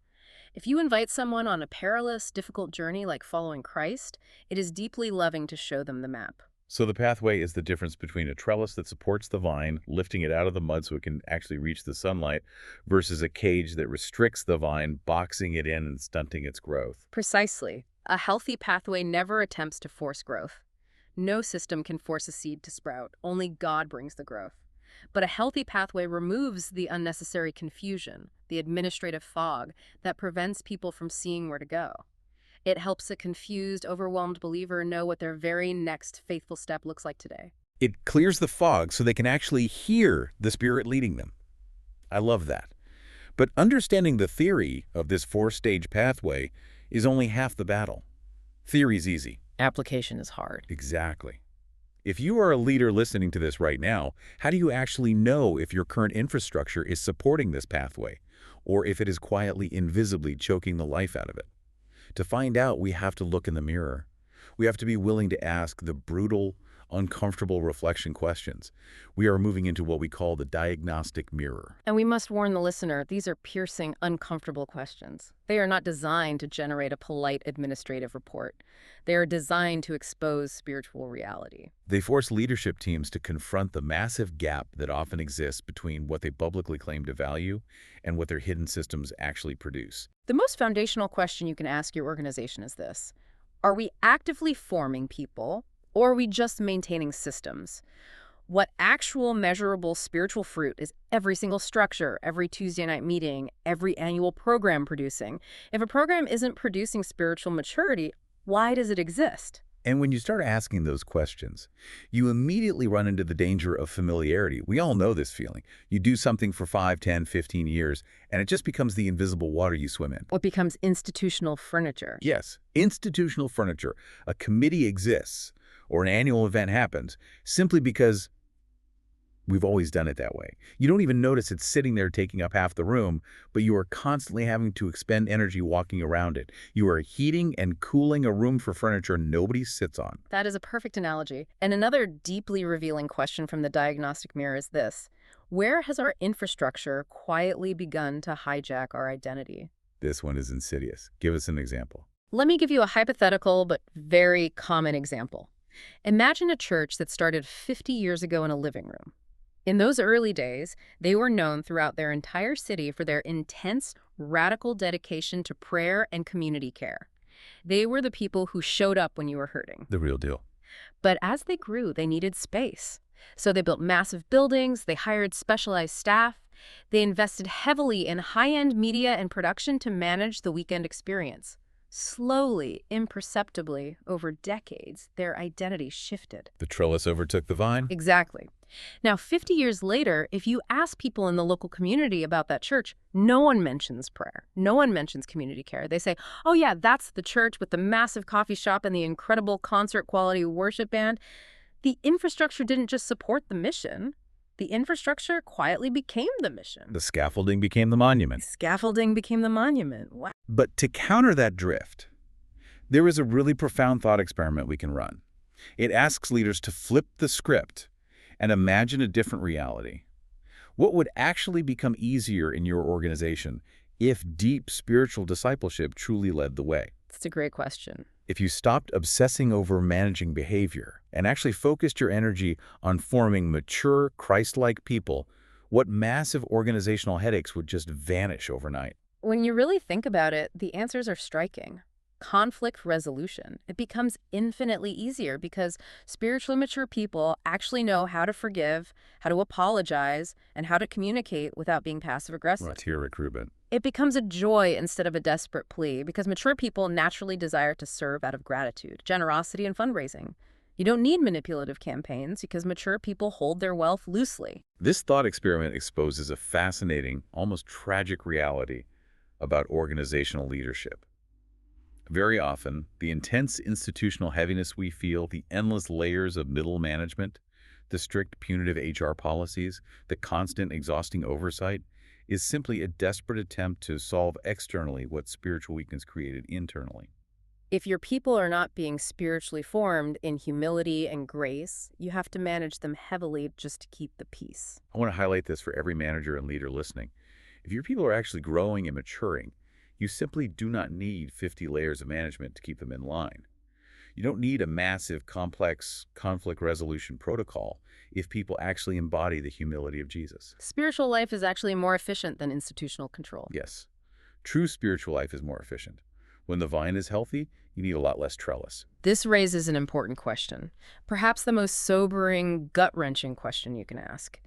If you invite someone on a perilous, difficult journey like following Christ, it is deeply loving to show them the map. So the pathway is the difference between a trellis that supports the vine, lifting it out of the mud so it can actually reach the sunlight, versus a cage that restricts the vine, boxing it in and stunting its growth. Precisely. A healthy pathway never attempts to force growth. No system can force a seed to sprout. Only God brings the growth. But a healthy pathway removes the unnecessary confusion, the administrative fog that prevents people from seeing where to go. It helps a confused, overwhelmed believer know what their very next faithful step looks like today. It clears the fog so they can actually hear the Spirit leading them. I love that. But understanding the theory of this four-stage pathway is only half the battle. Theory's easy. Application is hard. Exactly. If you are a leader listening to this right now, how do you actually know if your current infrastructure is supporting this pathway, or if it is quietly, invisibly choking the life out of it? To find out, we have to look in the mirror. We have to be willing to ask the brutal, uncomfortable reflection questions. We are moving into what we call the diagnostic mirror. And we must warn the listener, these are piercing, uncomfortable questions. They are not designed to generate a polite administrative report. They are designed to expose spiritual reality. They force leadership teams to confront the massive gap that often exists between what they publicly claim to value and what their hidden systems actually produce. The most foundational question you can ask your organization is this: are we actively forming people, or are we just maintaining systems? What actual measurable spiritual fruit is every single structure, every Tuesday night meeting, every annual program producing? If a program isn't producing spiritual maturity, why does it exist? And when you start asking those questions, you immediately run into the danger of familiarity. We all know this feeling. You do something for 5, 10, 15 years, and it just becomes the invisible water you swim in. What becomes institutional furniture? Yes, institutional furniture. A committee exists, or an annual event happens, simply because We've always done it that way. You don't even notice it's sitting there taking up half the room, but you are constantly having to expend energy walking around it. You are heating and cooling a room for furniture nobody sits on. That is a perfect analogy. And another deeply revealing question from the diagnostic mirror is this: where has our infrastructure quietly begun to hijack our identity? This one is insidious. Give us an example. Let me give you a hypothetical but very common example. Imagine a church that started 50 years ago in a living room. In those early days, they were known throughout their entire city for their intense, radical dedication to prayer and community care. They were the people who showed up when you were hurting. The real deal. But as they grew, they needed space. So they built massive buildings, they hired specialized staff, they invested heavily in high-end media and production to manage the weekend experience. Slowly, imperceptibly, over decades, their identity shifted. The trellis overtook the vine? Exactly. Now, 50 years later, if you ask people in the local community about that church, no one mentions prayer. No one mentions community care. They say, oh yeah, that's the church with the massive coffee shop and the incredible concert quality worship band. The infrastructure didn't just support the mission. The infrastructure quietly became the mission. The scaffolding became the monument. Scaffolding became the monument. Wow. But to counter that drift, there is a really profound thought experiment we can run. It asks leaders to flip the script and imagine a different reality. What would actually become easier in your organization if deep spiritual discipleship truly led the way? That's a great question. If you stopped obsessing over managing behavior and actually focused your energy on forming mature, Christ-like people, what massive organizational headaches would just vanish overnight? When you really think about it, the answers are striking. Conflict resolution. It becomes infinitely easier because spiritually mature people actually know how to forgive, how to apologize, and how to communicate without being passive-aggressive. Well, tier recruitment. It becomes a joy instead of a desperate plea because mature people naturally desire to serve out of gratitude, generosity, and fundraising. You don't need manipulative campaigns because mature people hold their wealth loosely. This thought experiment exposes a fascinating, almost tragic reality about organizational leadership. Very often, the intense institutional heaviness we feel, the endless layers of middle management, the strict punitive HR policies, the constant exhausting oversight, is simply a desperate attempt to solve externally what spiritual weakness created internally. If your people are not being spiritually formed in humility and grace, you have to manage them heavily just to keep the peace. I want to highlight this for every manager and leader listening. If your people are actually growing and maturing, you simply do not need 50 layers of management to keep them in line. You don't need a massive, complex conflict resolution protocol if people actually embody the humility of Jesus. Spiritual life is actually more efficient than institutional control. Yes, true spiritual life is more efficient. When the vine is healthy, you need a lot less trellis. This raises an important question, perhaps the most sobering, gut-wrenching question you can ask.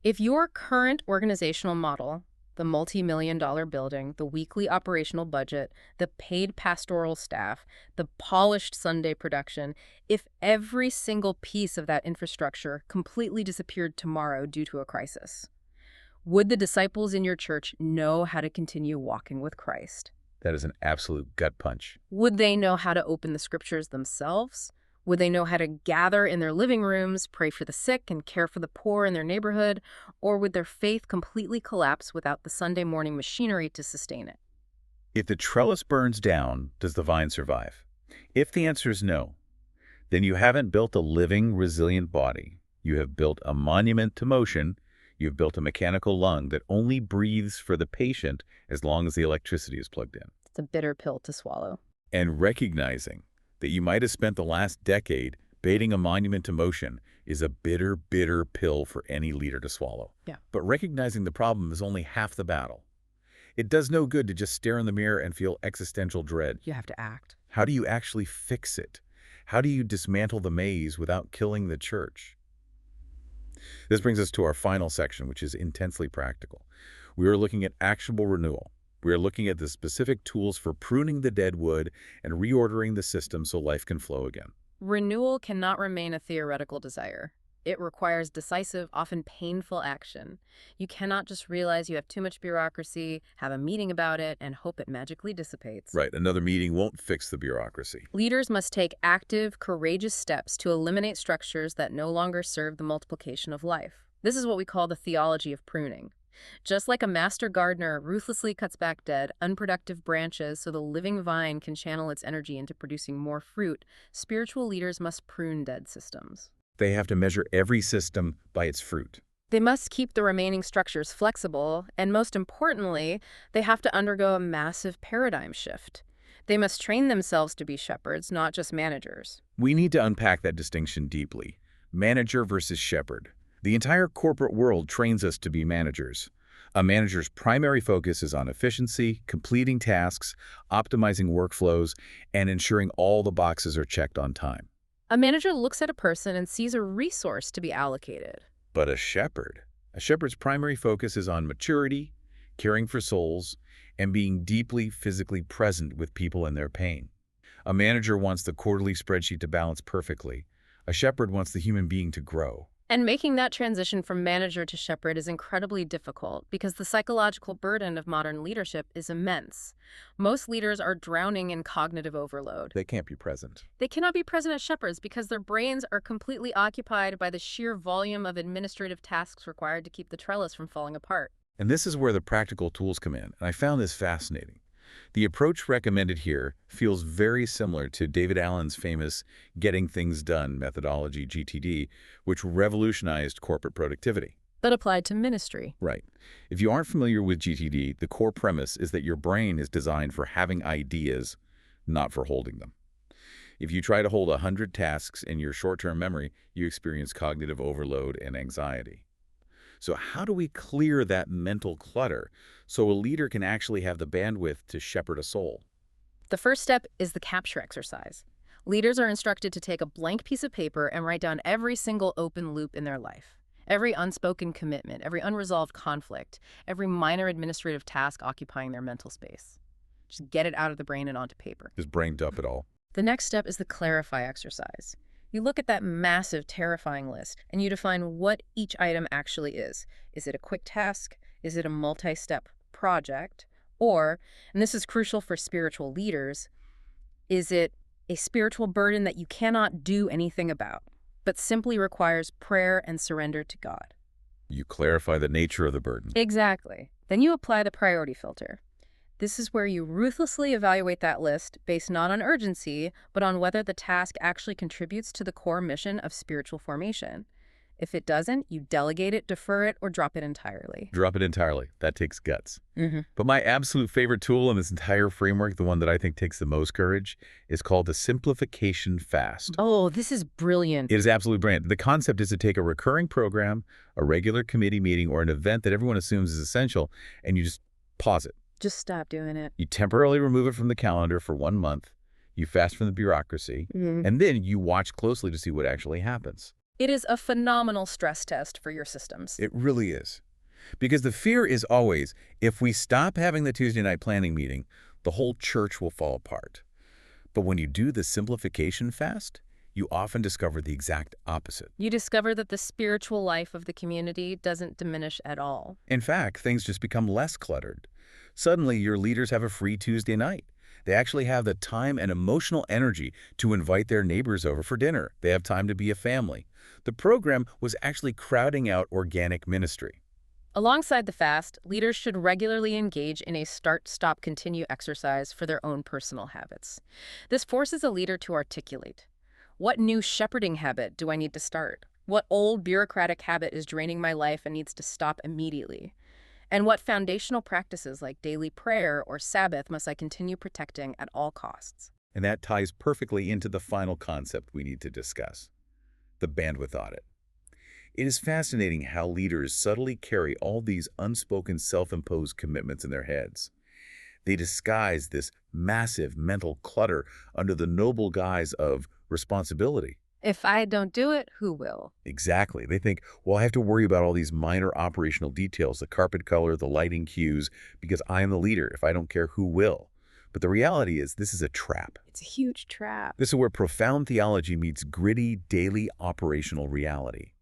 If your current organizational model, the multi-million-dollar building, the weekly operational budget, the paid pastoral staff, the polished Sunday production, if every single piece of that infrastructure completely disappeared tomorrow due to a crisis, would the disciples in your church know how to continue walking with Christ? That is an absolute gut punch. Would they know how to open the scriptures themselves? Would they know how to gather in their living rooms, pray for the sick, and care for the poor in their neighborhood? Or would their faith completely collapse without the Sunday morning machinery to sustain it? If the trellis burns down, does the vine survive? If the answer is no, then you haven't built a living, resilient body. You have built a monument to motion. You've built a mechanical lung that only breathes for the patient as long as the electricity is plugged in. It's a bitter pill to swallow. And recognizing that you might have spent the last decade baiting a monument to motion is a bitter, bitter pill for any leader to swallow. Yeah. But recognizing the problem is only half the battle. It does no good to just stare in the mirror and feel existential dread. You have to act. How do you actually fix it? How do you dismantle the maze without killing the church? This brings us to our final section, which is intensely practical. We are looking at actionable renewal. We are looking at the specific tools for pruning the dead wood and reordering the system so life can flow again. Renewal cannot remain a theoretical desire. It requires decisive, often painful action. You cannot just realize you have too much bureaucracy, have a meeting about it, and hope it magically dissipates. Right, another meeting won't fix the bureaucracy. Leaders must take active, courageous steps to eliminate structures that no longer serve the multiplication of life. This is what we call the theology of pruning. Just like a master gardener ruthlessly cuts back dead, unproductive branches so the living vine can channel its energy into producing more fruit, spiritual leaders must prune dead systems. They have to measure every system by its fruit. They must keep the remaining structures flexible, and most importantly, they have to undergo a massive paradigm shift. They must train themselves to be shepherds, not just managers. We need to unpack that distinction deeply. Manager versus shepherd. The entire corporate world trains us to be managers. A manager's primary focus is on efficiency, completing tasks, optimizing workflows, and ensuring all the boxes are checked on time. A manager looks at a person and sees a resource to be allocated. But a shepherd's primary focus is on maturity, caring for souls, and being deeply physically present with people in their pain. A manager wants the quarterly spreadsheet to balance perfectly. A shepherd wants the human being to grow. And making that transition from manager to shepherd is incredibly difficult because the psychological burden of modern leadership is immense. Most leaders are drowning in cognitive overload. They can't be present. They cannot be present as shepherds because their brains are completely occupied by the sheer volume of administrative tasks required to keep the trellis from falling apart. And this is where the practical tools come in, and I found this fascinating. The approach recommended here feels very similar to David Allen's famous Getting Things Done methodology, GTD, which revolutionized corporate productivity. But applied to ministry. Right. If you aren't familiar with GTD, the core premise is that your brain is designed for having ideas, not for holding them. If you try to hold 100 tasks in your short-term memory, you experience cognitive overload and anxiety. So how do we clear that mental clutter so a leader can actually have the bandwidth to shepherd a soul? The first step is the capture exercise. Leaders are instructed to take a blank piece of paper and write down every single open loop in their life. Every unspoken commitment, every unresolved conflict, every minor administrative task occupying their mental space. Just get it out of the brain and onto paper. Just brain dump it all. The next step is the clarify exercise. You look at that massive, terrifying list, and you define what each item actually is. Is it a quick task? Is it a multi-step project? Or, and this is crucial for spiritual leaders, is it a spiritual burden that you cannot do anything about, but simply requires prayer and surrender to God? You clarify the nature of the burden. Exactly. Then you apply the priority filter. This is where you ruthlessly evaluate that list based not on urgency, but on whether the task actually contributes to the core mission of spiritual formation. If it doesn't, you delegate it, defer it, or drop it entirely. Drop it entirely. That takes guts. But my absolute favorite tool in this entire framework, the one that I think takes the most courage, is called the simplification fast. Oh, this is brilliant. It is absolutely brilliant. The concept is to take a recurring program, a regular committee meeting, or an event that everyone assumes is essential, and you just pause it. Just stop doing it. You temporarily remove it from the calendar for 1 month, you fast from the bureaucracy, and then you watch closely to see what actually happens. It is a phenomenal stress test for your systems. It really is. Because the fear is always, if we stop having the Tuesday night planning meeting, the whole church will fall apart. But when you do the simplification fast, you often discover the exact opposite. You discover that the spiritual life of the community doesn't diminish at all. In fact, things just become less cluttered. Suddenly, your leaders have a free Tuesday night. They actually have the time and emotional energy to invite their neighbors over for dinner. They have time to be a family. The program was actually crowding out organic ministry. Alongside the fast, leaders should regularly engage in a start, stop, continue exercise for their own personal habits. This forces a leader to articulate, what new shepherding habit do I need to start? What old bureaucratic habit is draining my life and needs to stop immediately? And what foundational practices like daily prayer or Sabbath must I continue protecting at all costs? And that ties perfectly into the final concept we need to discuss, the bandwidth audit. It is fascinating how leaders subtly carry all these unspoken self-imposed commitments in their heads. They disguise this massive mental clutter under the noble guise of responsibility. If I don't do it, who will? Exactly. They think, well, I have to worry about all these minor operational details, the carpet color, the lighting cues, because I am the leader. If I don't care, who will? But the reality is this is a trap. It's a huge trap. This is where profound theology meets gritty, daily operational reality.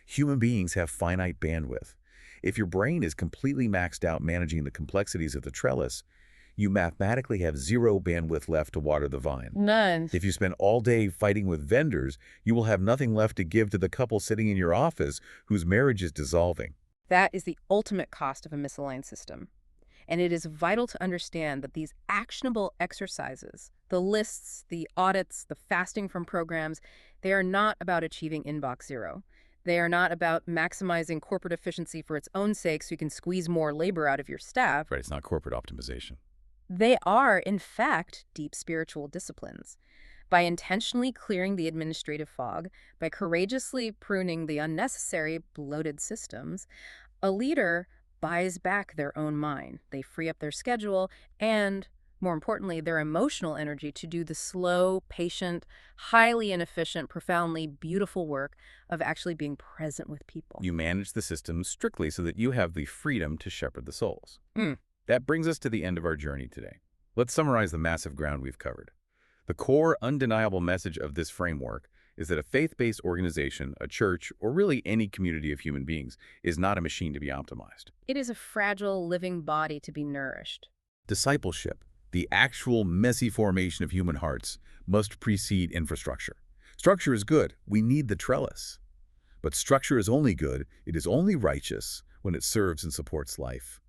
Human beings have finite bandwidth. If your brain is completely maxed out managing the complexities of the trellis, you mathematically have zero bandwidth left to water the vine. None. If you spend all day fighting with vendors, you will have nothing left to give to the couple sitting in your office whose marriage is dissolving. That is the ultimate cost of a misaligned system. And it is vital to understand that these actionable exercises, the lists, the audits, the fasting from programs, they are not about achieving inbox zero. They are not about maximizing corporate efficiency for its own sake so you can squeeze more labor out of your staff. Right, it's not corporate optimization. They are, in fact, deep spiritual disciplines. By intentionally clearing the administrative fog, by courageously pruning the unnecessary, bloated systems, a leader buys back their own mind. They free up their schedule and, more importantly, their emotional energy to do the slow, patient, highly inefficient, profoundly beautiful work of actually being present with people. You manage the system strictly so that you have the freedom to shepherd the souls. Mm. That brings us to the end of our journey today. Let's summarize the massive ground we've covered. The core, undeniable message of this framework is that a faith-based organization, a church, or really any community of human beings is not a machine to be optimized. It is a fragile, living body to be nourished. Discipleship, the actual messy formation of human hearts, must precede infrastructure. Structure is good. We need the trellis. But structure is only good, it is only righteous when it serves and supports life.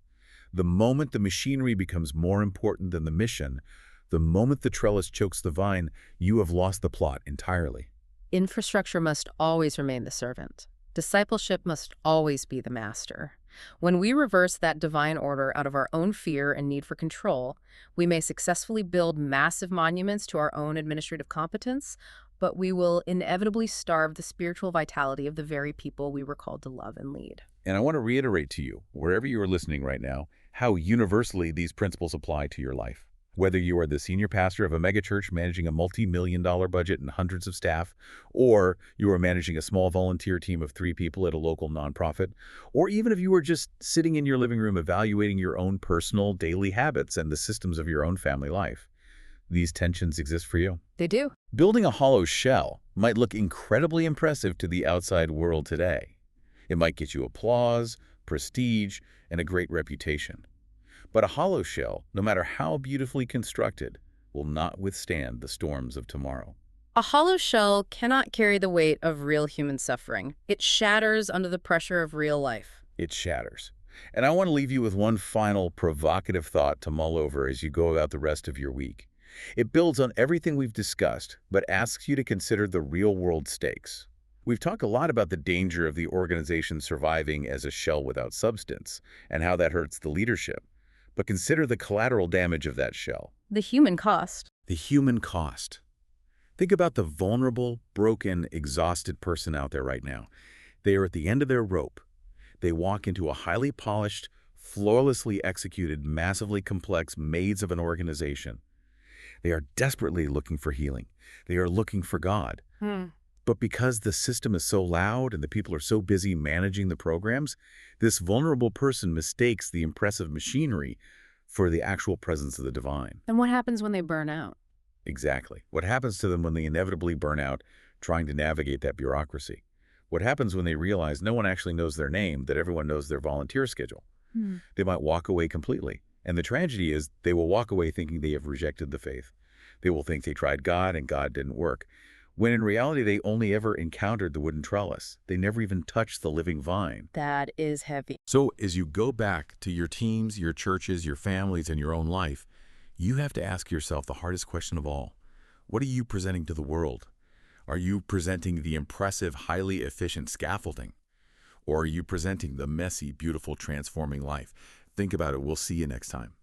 The moment the machinery becomes more important than the mission, the moment the trellis chokes the vine, you have lost the plot entirely. Infrastructure must always remain the servant. Discipleship must always be the master. When we reverse that divine order out of our own fear and need for control, we may successfully build massive monuments to our own administrative competence, but we will inevitably starve the spiritual vitality of the very people we were called to love and lead. And I want to reiterate to you, wherever you are listening right now, how universally these principles apply to your life. Whether you are the senior pastor of a megachurch managing a multi-million-dollar budget and hundreds of staff, or you are managing a small volunteer team of 3 people at a local nonprofit, or even if you are just sitting in your living room evaluating your own personal daily habits and the systems of your own family life, these tensions exist for you. They do. Building a hollow shell might look incredibly impressive to the outside world today. It might get you applause, prestige, and a great reputation. But a hollow shell, no matter how beautifully constructed, will not withstand the storms of tomorrow. A hollow shell cannot carry the weight of real human suffering. It shatters under the pressure of real life. It shatters. And I want to leave you with one final provocative thought to mull over as you go about the rest of your week. It builds on everything we've discussed, but asks you to consider the real-world stakes. We've talked a lot about the danger of the organization surviving as a shell without substance, and how that hurts the leadership. But consider the collateral damage of that shell. The human cost. The human cost. Think about the vulnerable, broken, exhausted person out there right now. They are at the end of their rope. They walk into a highly polished, flawlessly executed, massively complex maze of an organization. They are desperately looking for healing. They are looking for God. But because the system is so loud and the people are so busy managing the programs, this vulnerable person mistakes the impressive machinery for the actual presence of the divine. And what happens when they burn out? Exactly. What happens to them when they inevitably burn out trying to navigate that bureaucracy? What happens when they realize no one actually knows their name, that everyone knows their volunteer schedule? They might walk away completely. And the tragedy is they will walk away thinking they have rejected the faith. They will think they tried God and God didn't work, when in reality they only ever encountered the wooden trellis. They never even touched the living vine. That is heavy. So as you go back to your teams, your churches, your families, and your own life, you have to ask yourself the hardest question of all. What are you presenting to the world? Are you presenting the impressive, highly efficient scaffolding? Or are you presenting the messy, beautiful, transforming life? Think about it. We'll see you next time.